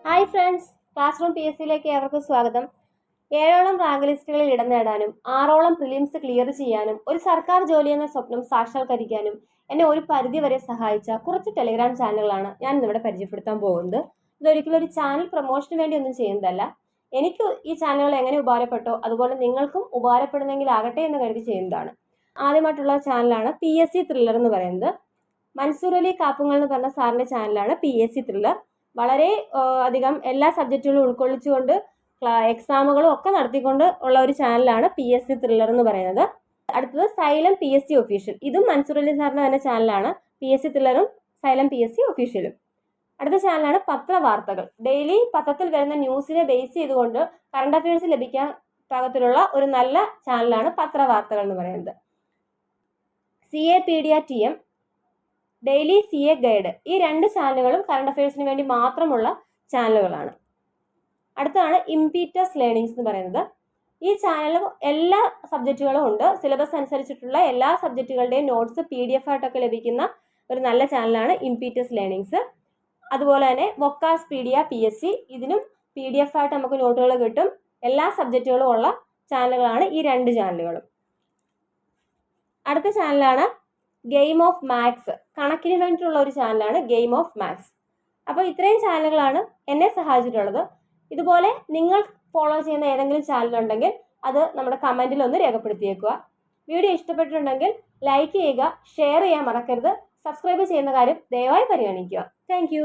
Hi friends, class room PSCയിലേക്ക് ഏവർക്കും സ്വാഗതം. 7ഓളം rank ലിസ്റ്റുകളിൽ ഇടം നേടാനും 6ഓളം പ്രിലിംസ് ക്ലിയർ ചെയ്യാനും ഒരു സർക്കാർ ജോലി എന്ന സ്വപ്നം സാക്ഷാത്കരിക്കാനും എന്നെ ഒരു പരിധി വരെ സഹായിച്ച കുറച്ച് ടെലിഗ്രാം ചാനലുകളാണ് ഞാൻ ഇന്നിവിടെ പരിചയപ്പെടുത്താൻ പോകുന്നത്. ഇതൊരിക്കലും ഒരു ചാനൽ പ്രൊമോഷന് വേണ്ടി ഒന്നും ചെയ്യുന്നതല്ല. എനിക്ക് ഈ ചാനലുകൾ എങ്ങനെ ഉപകാരപ്പെട്ടോ അതുപോലെ നിങ്ങൾക്കും ഉപകാരപ്പെടുന്നെങ്കിൽ ആകട്ടെ എന്ന് കരുതി ചെയ്യുന്നതാണ്. ആദ്യമായിട്ടുള്ള ചാനലാണ് PSC ത്രില്ലർ എന്ന് പറയുന്നത്. മൻസൂർ അലി കാപ്പുങ്ങൾ എന്ന് പറഞ്ഞ സാറിന്റെ ചാനലാണ് PSC ത്രില്ലർ. വളരെ അധികം എല്ലാ സബ്ജക്റ്റുകളും ഉൾക്കൊള്ളിച്ചുകൊണ്ട് എക്സാമുകളും ഒക്കെ നടത്തിക്കൊണ്ട് ഉള്ള ഒരു ചാനലാണ് PSC ത്രില്ലർ എന്ന് പറയുന്നത്. അടുത്തത് സൈലം PSC ഒഫീഷ്യൽ. ഇതും മൻസൂർ അലി സാറിന്റെ തന്നെ ചാനലാണ്. PSC ത്രില്ലറും സൈലം PSC ഒഫീഷ്യലും. അടുത്ത ചാനലാണ് പത്രവാർത്തകൾ. ഡെയിലി പത്രത്തിൽ വരുന്ന ന്യൂസിനെ ബേസ് ചെയ്തുകൊണ്ട് കറണ്ട് അഫയേഴ്സ് ലഭിക്കാൻ പാകത്തിലുള്ള ഒരു നല്ല ചാനലാണ് പത്രവാർത്തകൾ എന്ന് പറയുന്നത്. CApedia TM, daily CA guide. ഈ രണ്ട് ചാനലുകളും കറണ്ട് അഫയേഴ്സിന് വേണ്ടി മാത്രമുള്ള ചാനലുകളാണ്. അടുത്താണ് ഇംപീറ്റസ് ലേണിംഗ്സ് എന്ന് പറയുന്നത്. ഈ ചാനലിൽ എല്ലാ സബ്ജക്റ്റുകളും ഉണ്ട്. സിലബസ് അനുസരിച്ചിട്ടുള്ള എല്ലാ സബ്ജക്റ്റുകളുടെയും നോട്ട്സ് PDF ആയിട്ടൊക്കെ ലഭിക്കുന്ന ഒരു നല്ല ചാനലാണ് ഇംപീറ്റസ് ലേണിംഗ്സ്. അതുപോലെ തന്നെ വൊക്കാസ്പീഡിയ PSC, ഇതിനും PDF ആയിട്ട് നമുക്ക് നോട്ടുകൾ കിട്ടും. എല്ലാ സബ്ജക്റ്റുകളും ഉള്ള ചാനലുകളാണ് ഈ രണ്ട് ചാനലുകളും. അടുത്ത ചാനലാണ് ഗെയിം ഓഫ് മാത്സ്. കണക്കിന് വേണ്ടിയിട്ടുള്ള ഒരു ചാനലാണ് ഗെയിം ഓഫ് മാത്സ്. അപ്പോൾ ഇത്രയും ചാനലുകളാണ് എന്നെ സഹായിച്ചിട്ടുള്ളത്. ഇതുപോലെ നിങ്ങൾ ഫോളോ ചെയ്യുന്ന ഏതെങ്കിലും ചാനൽ ഉണ്ടെങ്കിൽ അത് നമ്മുടെ കമൻറ്റിൽ ഒന്ന് രേഖപ്പെടുത്തിയേക്കുക. വീഡിയോ ഇഷ്ടപ്പെട്ടിട്ടുണ്ടെങ്കിൽ ലൈക്ക് ചെയ്യുക, ഷെയർ ചെയ്യാൻ മറക്കരുത്. സബ്സ്ക്രൈബ് ചെയ്യുന്ന കാര്യം ദയവായി പരിഗണിക്കുക. താങ്ക്